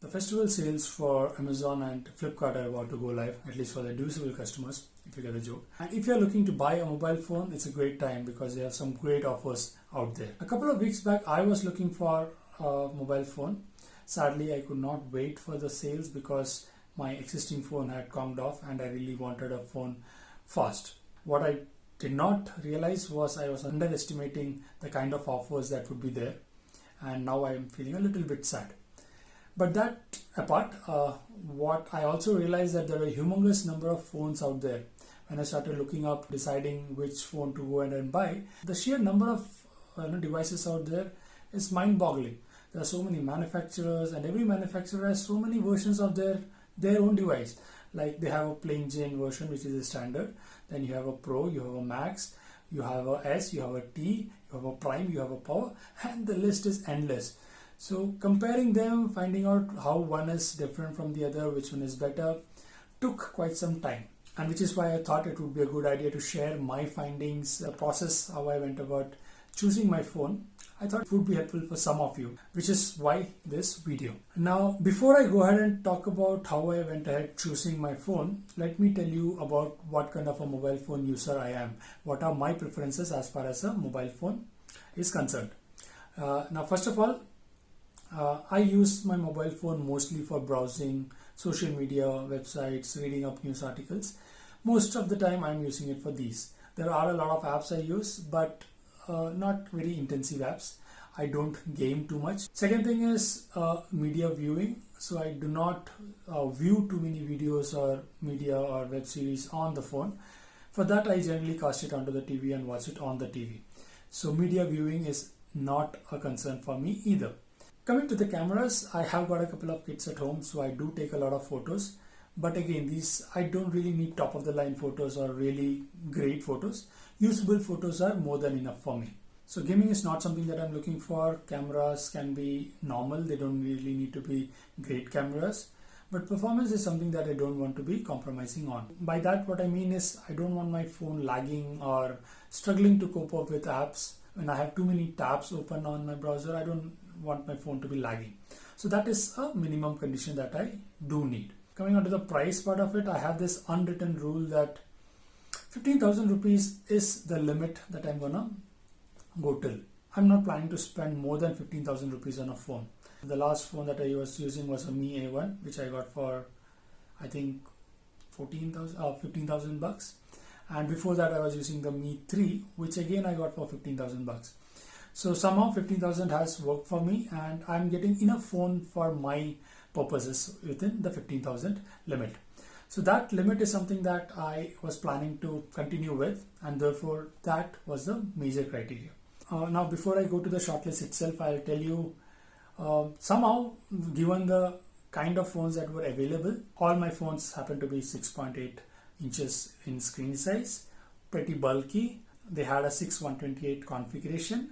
The festival sales for Amazon and Flipkart are about to go live, at least for the usable customers, if you get the joke. And if you're looking to buy a mobile phone, it's a great time because they have some great offers out there. A couple of weeks back, I was looking for a mobile phone. Sadly, I could not wait for the sales because my existing phone had conked off and I really wanted a phone fast. What I did not realize was I was underestimating the kind of offers that would be there, and now I am feeling a little bit sad. But that apart, what I also realized that there are a humongous number of phones out there. When I started looking up, deciding which phone to go and buy, the sheer number of devices out there is mind-boggling. There are so many manufacturers, and every manufacturer has so many versions of their own device. Like they have a plain Jane version, which is a standard. Then you have a Pro, you have a Max, you have a S, you have a T, you have a Prime, you have a Power, and the list is endless. So comparing them, finding out how one is different from the other, which one is better, took quite some time. And which is why I thought it would be a good idea to share my findings, the process, how I went about choosing my phone. I thought it would be helpful for some of you, which is why this video. Now, before I go ahead and talk about how I went ahead choosing my phone, let me tell you about what kind of a mobile phone user I am. What are my preferences as far as a mobile phone is concerned. Now, first of all, I use my mobile phone mostly for browsing social media, websites, reading up news articles. Most of the time I'm using it for these. There are a lot of apps I use, but not very intensive apps. I don't game too much. Second thing is media viewing. So I do not view too many videos or media or web series on the phone. For that, I generally cast it onto the TV and watch it on the TV. So media viewing is not a concern for me either. Coming to the cameras, I have got a couple of kits at home, so I do take a lot of photos. But again, I don't really need top of the line photos or really great photos. Usable photos are more than enough for me. So gaming is not something that I'm looking for. Cameras can be normal. They don't really need to be great cameras. But performance is something that I don't want to be compromising on. By that, what I mean is I don't want my phone lagging or struggling to cope up with apps. When I have too many tabs open on my browser, I don't want my phone to be lagging. So that is a minimum condition that I do need. Coming on to the price part of it, I have this unwritten rule that 15,000 rupees is the limit that I'm gonna go till. I'm not planning to spend more than 15,000 rupees on a phone. The last phone that I was using was a Mi A1, which I got for I think 15,000 bucks. And before that I was using the Mi 3, which again I got for 15,000 bucks. So somehow 15,000 has worked for me, and I'm getting enough phone for my purposes within the 15,000 limit. So that limit is something that I was planning to continue with, and therefore that was the major criteria. Now before I go to the shortlist itself, I'll tell you somehow, given the kind of phones that were available, all my phones happen to be 6.8 inches in screen size, pretty bulky. They had a 6128 configuration,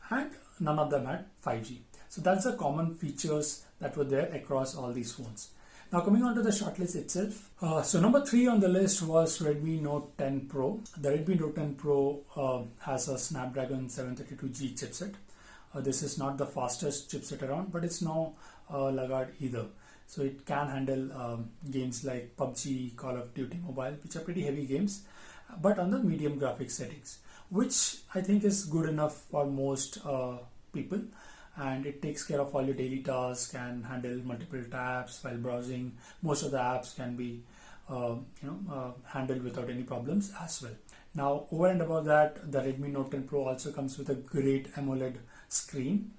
and none of them had 5G. So that's the common features that were there across all these phones. Now coming on to the shortlist itself. So number 3 on the list was Redmi Note 10 Pro. The Redmi Note 10 Pro has a Snapdragon 732G chipset. This is not the fastest chipset around, but it's no laggard either. So it can handle games like PUBG, Call of Duty Mobile, which are pretty heavy games, but on the medium graphics settings, which I think is good enough for most people. And it takes care of all your daily tasks, can handle multiple tabs while browsing. Most of the apps can be handled without any problems as well. Now over and above that, the Redmi Note 10 Pro also comes with a great AMOLED screen,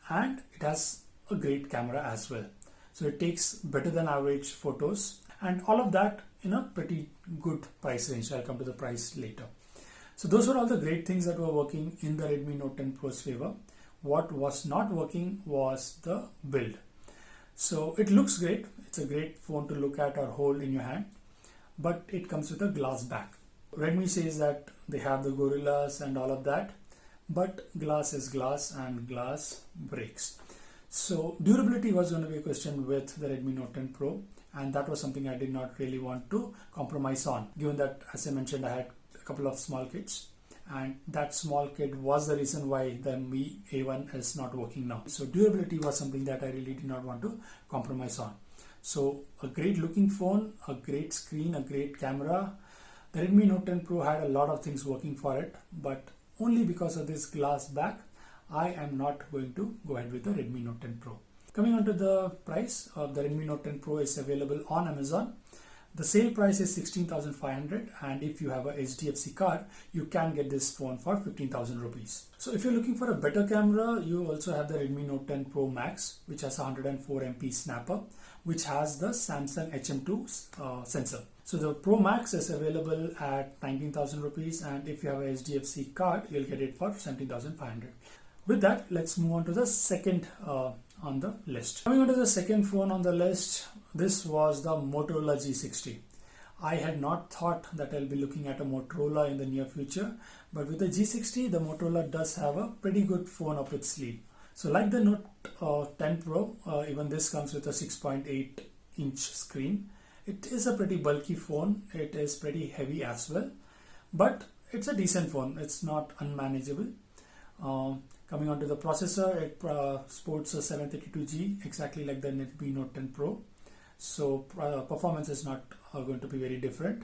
and it has a great camera as well. So it takes better than average photos, and all of that in a pretty good price range. I'll come to the price later. So those were all the great things that were working in the Redmi Note 10 Pro's favor. What was not working was the build. So it looks great. It's a great phone to look at or hold in your hand, but it comes with a glass back. Redmi says that they have the gorillas and all of that, but glass is glass and glass breaks. So durability was going to be a question with the Redmi Note 10 Pro, and that was something I did not really want to compromise on, given that, as I mentioned, I had a couple of small kids and that small kit was the reason why the Mi A1 is not working now. So durability was something that I really did not want to compromise on. So a great looking phone, a great screen, a great camera. The Redmi Note 10 Pro had a lot of things working for it, but only because of this glass back, I am not going to go ahead with the Redmi Note 10 Pro. Coming on to the price, the Redmi Note 10 Pro is available on Amazon. The sale price is 16,500, and if you have a HDFC card, you can get this phone for 15,000 rupees. So if you're looking for a better camera, you also have the Redmi Note 10 Pro Max, which has a 104 MP snapper, which has the Samsung HM2 sensor. So the Pro Max is available at 19,000 rupees, and if you have a HDFC card, you'll get it for 17,500. With that, let's move on to the second on the list. Coming on to the second phone on the list, this was the Motorola G60. I had not thought that I'll be looking at a Motorola in the near future, but with the G60, the Motorola does have a pretty good phone up its sleeve. So like the Note 10 Pro, even this comes with a 6.8-inch screen. It is a pretty bulky phone. It is pretty heavy as well, but it's a decent phone. It's not unmanageable. Coming on to the processor, it sports a 732G, exactly like the Redmi Note 10 Pro. So performance is not going to be very different.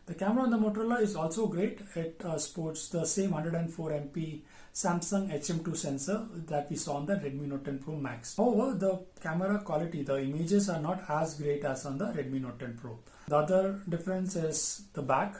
The camera on the Motorola is also great. It sports the same 104 MP Samsung HM2 sensor that we saw on the Redmi Note 10 Pro Max. However, the camera quality, the images are not as great as on the Redmi Note 10 Pro. The other difference is the back.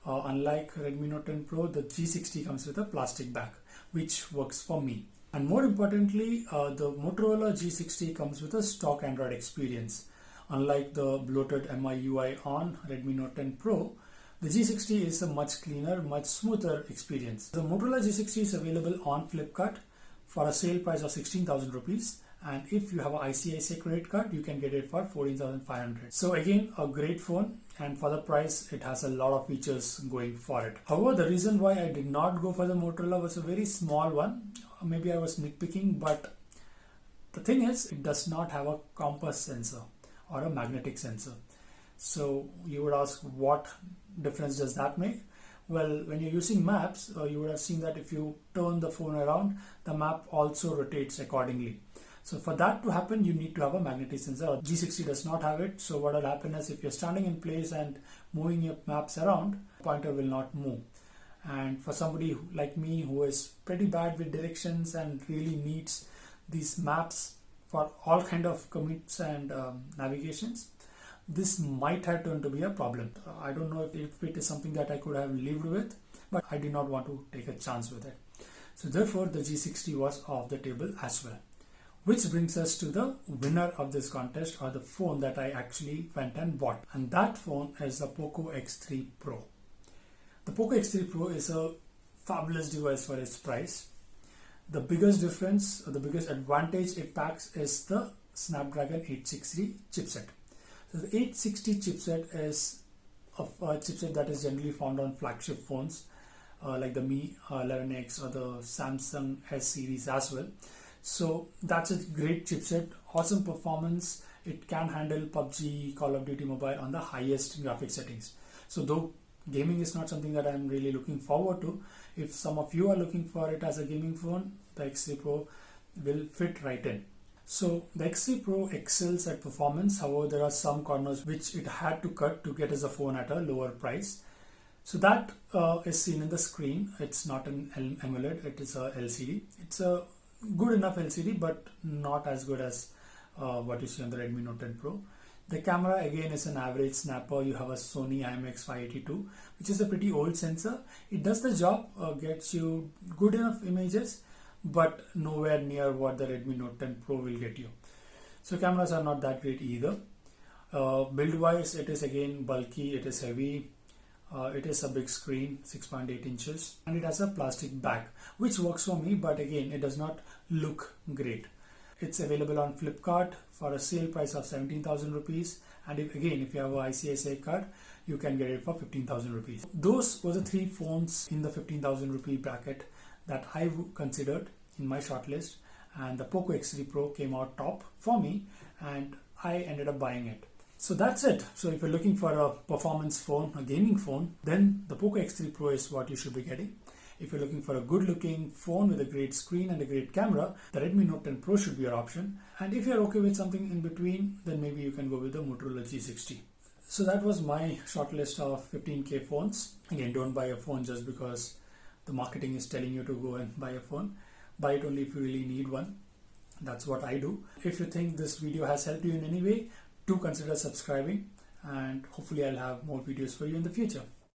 Unlike Redmi Note 10 Pro, the G60 comes with a plastic back, which works for me. And more importantly, the Motorola G60 comes with a stock Android experience. Unlike the bloated MIUI on Redmi Note 10 Pro, the G60 is a much cleaner, much smoother experience. The Motorola G60 is available on Flipkart for a sale price of 16,000 rupees. And if you have an ICICI credit card, you can get it for 14,500. So again, a great phone, and for the price, it has a lot of features going for it. However, the reason why I did not go for the Motorola was a very small one. Maybe I was nitpicking, but the thing is, it does not have a compass sensor or a magnetic sensor. So you would ask, what difference does that make? Well, when you're using maps, you would have seen that if you turn the phone around, the map also rotates accordingly. So for that to happen, you need to have a magnetic sensor. G60 does not have it. So what will happen is, if you're standing in place and moving your maps around, the pointer will not move. And for somebody like me who is pretty bad with directions and really needs these maps for all kind of commutes and navigations, this might have turned to be a problem. I don't know if it is something that I could have lived with, but I did not want to take a chance with it. So therefore, the G60 was off the table as well. Which brings us to the winner of this contest, or the phone that I actually went and bought. And that phone is the Poco X3 Pro. The Poco X3 Pro is a fabulous device for its price. The biggest difference, or the biggest advantage it packs, is the Snapdragon 863 chipset. So the 860 chipset is a chipset that is generally found on flagship phones like the Mi 11X or the Samsung S series as well. So that's a great chipset, awesome performance. It can handle PUBG, Call of Duty Mobile on the highest graphic settings. So though gaming is not something that I'm really looking forward to, if some of you are looking for it as a gaming phone, the X3 Pro will fit right in. So the X3 Pro excels at performance. However, there are some corners which it had to cut to get as a phone at a lower price. So that is seen in the screen. It's not an AMOLED, it is a LCD. It's a good enough LCD, but not as good as what you see on the Redmi Note 10 Pro. The camera again is an average snapper. You have a Sony IMX582, which is a pretty old sensor. It does the job, gets you good enough images, but nowhere near what the Redmi Note 10 Pro will get you. So cameras are not that great either. Build wise, it is again bulky, it is heavy. It is a big screen, 6.8 inches, and it has a plastic back, which works for me, but again, it does not look great. It's available on Flipkart for a sale price of 17,000 rupees, and if you have an ICICI card, you can get it for 15,000 rupees. Those were the three phones in the 15,000 rupee bracket that I considered in my shortlist, and the Poco X3 Pro came out top for me, and I ended up buying it. So that's it. So if you're looking for a performance phone, a gaming phone, then the Poco X3 Pro is what you should be getting. If you're looking for a good looking phone with a great screen and a great camera, the Redmi Note 10 Pro should be your option. And if you're okay with something in between, then maybe you can go with the Motorola G60. So that was my short list of 15K phones. Again, don't buy a phone just because the marketing is telling you to go and buy a phone. Buy it only if you really need one. That's what I do. If you think this video has helped you in any way, do consider subscribing, and hopefully I'll have more videos for you in the future.